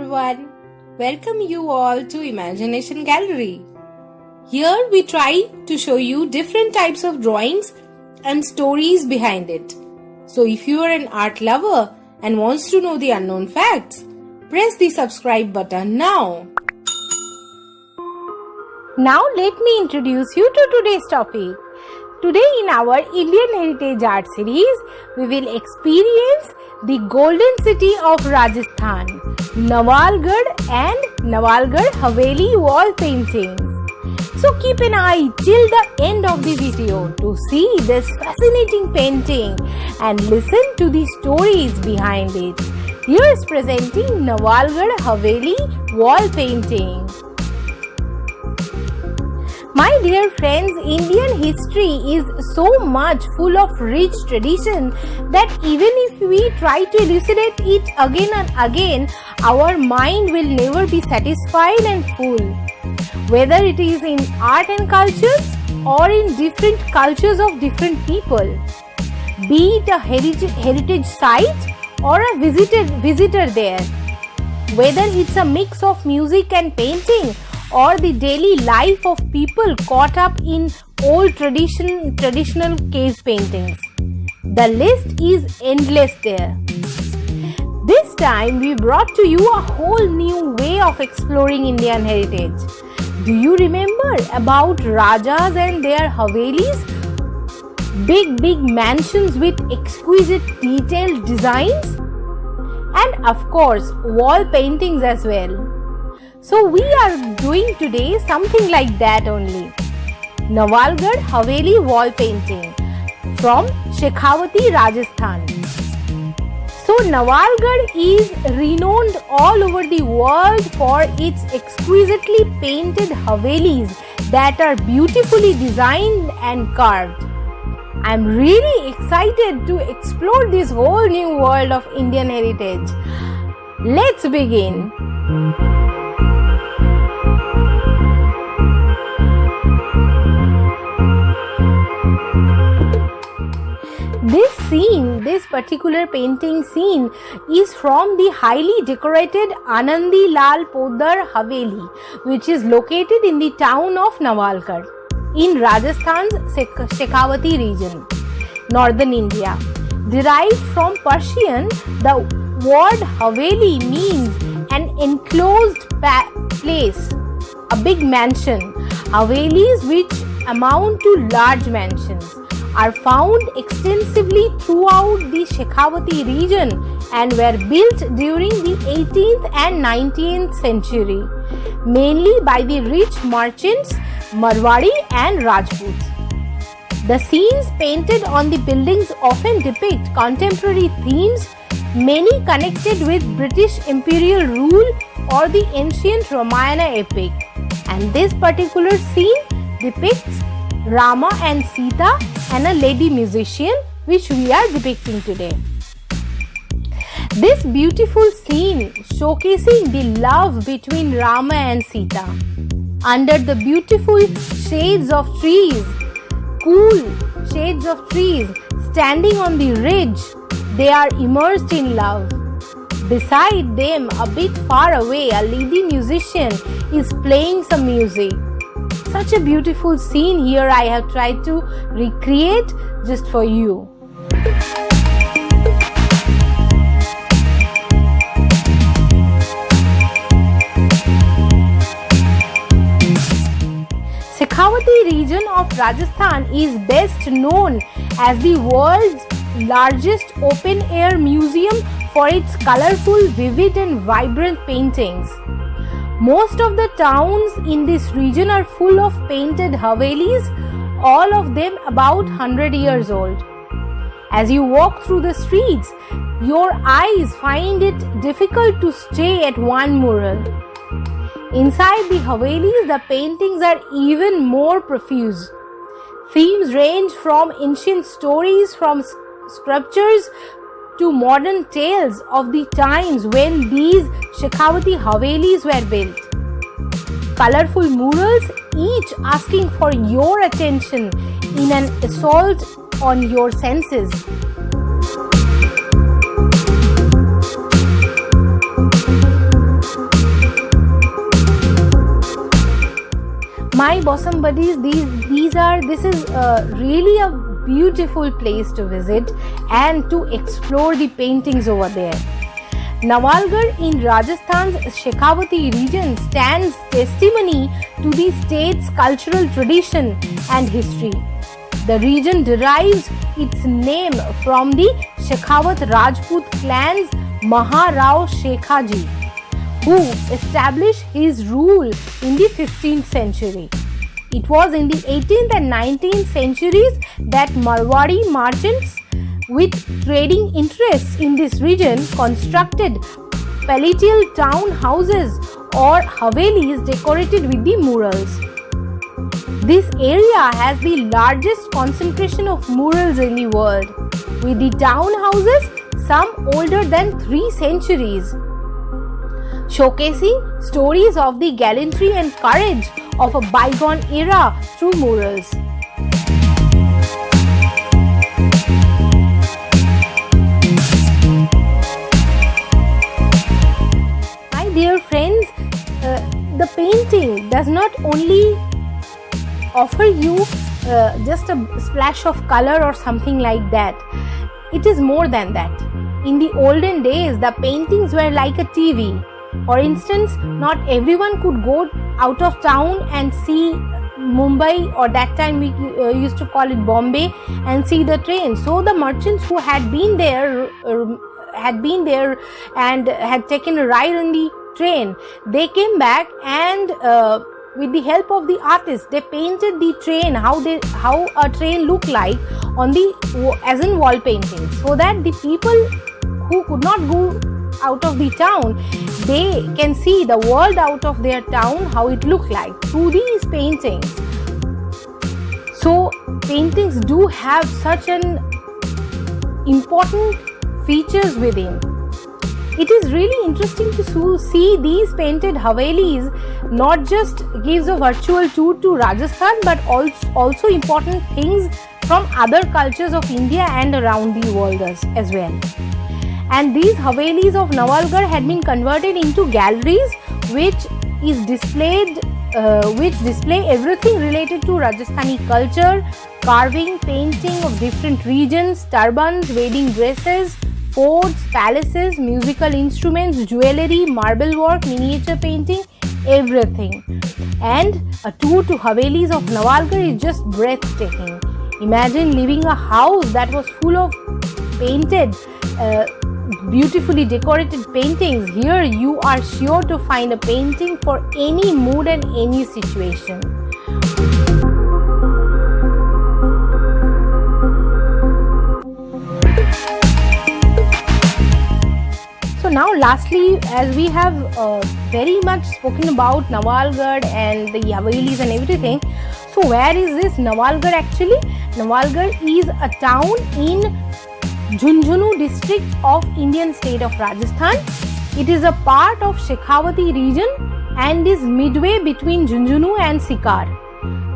everyone. Welcome you all to Imagination Gallery. Here we try to show you different types of drawings and stories behind it. So if you are an art lover and wants to know the unknown facts, press the subscribe button now. Now let me introduce you to today's topic. Today in our Indian Heritage Art Series, we will experience the golden city of Rajasthan, Nawalgarh and Nawalgarh Haveli wall paintings. So keep an eye till the end of the video to see this fascinating painting and listen to the stories behind it. Here is presenting Nawalgarh Haveli wall painting. My dear friends, Indian history is so much full of rich tradition that even if we try to elucidate it again and again, our mind will never be satisfied and full. Whether it is in art and cultures or in different cultures of different people, be it a heritage site or a visitor there, whether it's a mix of music and painting or the daily life of people caught up in old traditional cave paintings. The list is endless there. This time we brought to you a whole new way of exploring Indian heritage. Do you remember about Rajas and their Havelis? Big mansions with exquisite detailed designs? And of course, wall paintings as well. So we are doing today something like that only. Nawalgarh Haveli wall painting from Shekhawati, Rajasthan. So Nawalgarh is renowned all over the world for its exquisitely painted Havelis that are beautifully designed and carved. I am really excited to explore this whole new world of Indian heritage. Let's begin. This particular painting scene is from the highly decorated Anandi Lal Podar Haveli, which is located in the town of Nawalgarh in Rajasthan's Shekhawati region, northern India. Derived from Persian, the word Haveli means an enclosed place, a big mansion. Havelis, which amount to large mansions, are found extensively throughout the Shekhawati region and were built during the 18th and 19th century, mainly by the rich merchants Marwari and Rajputs. The scenes painted on the buildings often depict contemporary themes, many connected with British imperial rule or the ancient Ramayana epic. And this particular scene depicts Rama and Sita and a lady musician, which we are depicting today. This beautiful scene showcasing the love between Rama and Sita under the beautiful shades of trees, cool shades of trees standing on the ridge. They are immersed in love. Beside them, a bit far away, a lady musician is playing some music. Such a beautiful scene here I have tried to recreate just for you. Shekhawati region of Rajasthan is best known as the world's largest open-air museum for its colorful, vivid and vibrant paintings. Most of the towns in this region are full of painted Havelis, all of them about 100 years old. As you walk through the streets, your eyes find it difficult to stay at one mural. Inside the Havelis, the paintings are even more profuse. Themes range from ancient stories from sculptures to modern tales of the times when these Shekhawati Havelis were built. Colorful murals, each asking for your attention in an assault on your senses. Bosom Buddies, this is really a beautiful place to visit and to explore the paintings over there. Nawalgarh in Rajasthan's Shekhawati region stands testimony to the state's cultural tradition and history. The region derives its name from the Shekhawat Rajput clan's Maharao Shekhaji, who established his rule in the 15th century. It was in the 18th and 19th centuries that Marwari merchants with trading interests in this region constructed palatial town houses or havelis decorated with the murals. This area has the largest concentration of murals in the world, with the town houses some older than 3 centuries, showcasing stories of the gallantry and courage of a bygone era through murals. My dear friends, the painting does not only offer you just a splash of color or something like that. It is more than that. In the olden days, the paintings were like a TV. For instance, not everyone could go out of town and see Mumbai, or that time we used to call it Bombay, and see the train. So the merchants who had been there and had taken a ride on the train, they came back and with the help of the artists, they painted the train, how a train looked like as in wall painting, so that the people who could not go out of the town, they can see the world out of their town, how it looked like through these paintings. So paintings do have such an important features within. It is really interesting to see these painted havelis not just gives a virtual tour to Rajasthan, but also important things from other cultures of India and around the world as well. And these havelis of Nawalgarh had been converted into galleries which display everything related to Rajasthani culture, carving, painting of different regions, turbans, wedding dresses, forts, palaces, musical instruments, jewellery, marble work, miniature painting, everything. And a tour to havelis of Nawalgarh is just breathtaking. Imagine living a house that was full of painted, beautifully decorated paintings. Here you are sure to find a painting for any mood and any situation. So now lastly, as we have very much spoken about Nawalgarh and the havelis and everything, so where is this Nawalgarh actually? Nawalgarh is a town in Jhunjhunu district of Indian state of Rajasthan. It is a part of Shekhawati region and is midway between Jhunjhunu and Sikar.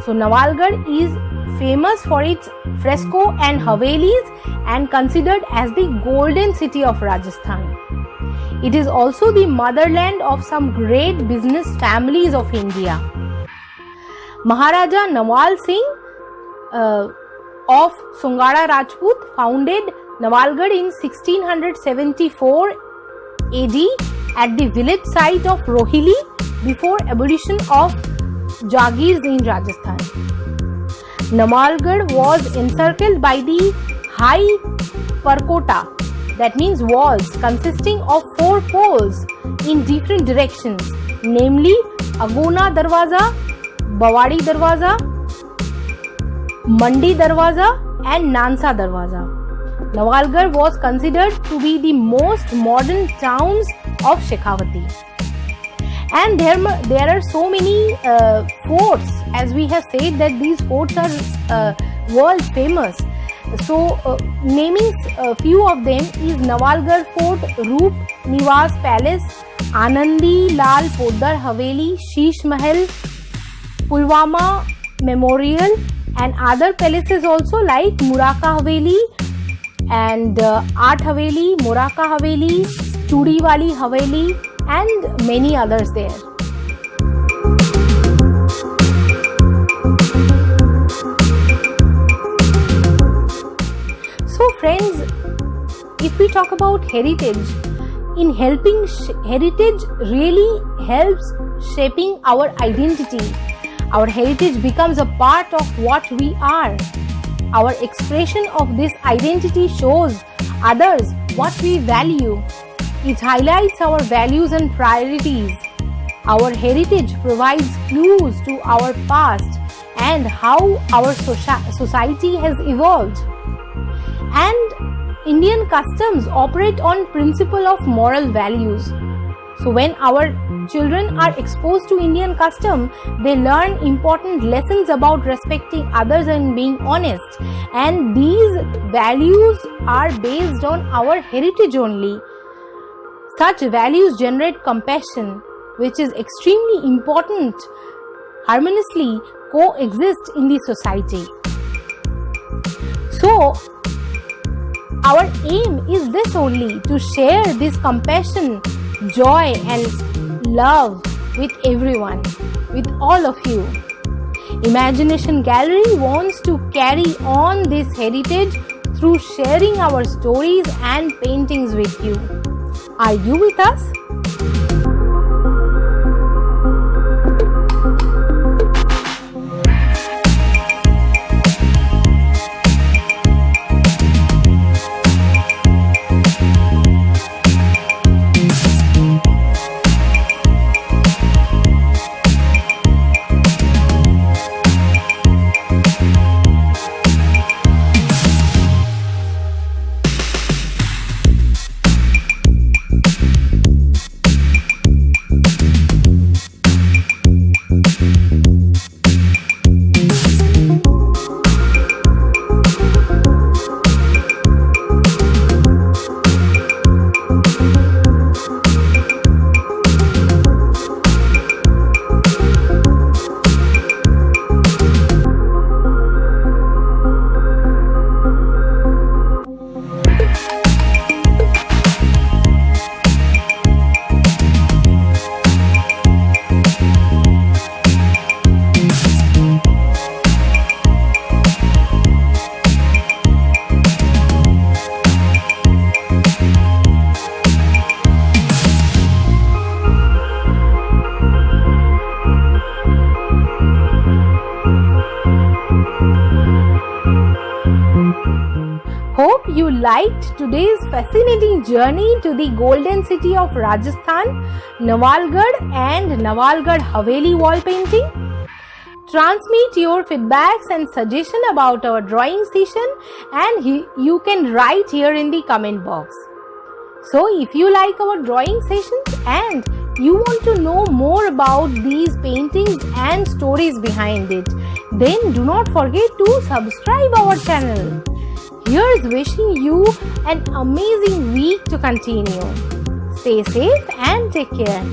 So Nawalgarh is famous for its fresco and havelis and considered as the golden city of Rajasthan. It is also the motherland of some great business families of India. Maharaja Nawal Singh of Sungara Rajput founded Nawalgarh in 1674 AD at the village site of Rohili before abolition of Jagirs in Rajasthan. Nawalgarh was encircled by the high Parkota, that means walls consisting of 4 poles in different directions, namely Agona Darwaza, Bawadi Darwaza, Mandi Darwaza and Nansa Darwaza. Nawalgarh was considered to be the most modern towns of Shekhawati. And there are so many forts, as we have said that these forts are world famous. So naming a few of them is Nawalgarh Fort, Roop Niwas Palace, Anandi Lal Poddar Haveli, Sheesh Mahal, Pulwama Memorial and other palaces also like Muraka Haveli and Art Haveli, Muraka Haveli, Chudiwali Haveli and many others there. friends, if we talk about heritage, in helping heritage really helps shaping our identity. Our heritage becomes a part of what we are. Our expression of this identity shows others what we value. It highlights our values and priorities. Our heritage provides clues to our past and how our society has evolved. And Indian customs operate on principle of moral values. So when our children are exposed to Indian custom, they learn important lessons about respecting others and being honest. And these values are based on our heritage only. Such values generate compassion, which is extremely important, harmoniously coexist in the society. So, our aim is this only, to share this compassion, joy and love with everyone, with all of you. Imagination Gallery wants to carry on this heritage through sharing our stories and paintings with you. Are you with us? Hope you liked today's fascinating journey to the golden city of Rajasthan, Nawalgarh and Nawalgarh Haveli wall painting. Transmit your feedbacks and suggestions about our drawing session, and you can write here in the comment box. So if you like our drawing sessions and you want to know more about these paintings and stories behind it, then do not forget to subscribe our channel. Here's wishing you an amazing week to continue. Stay safe and take care.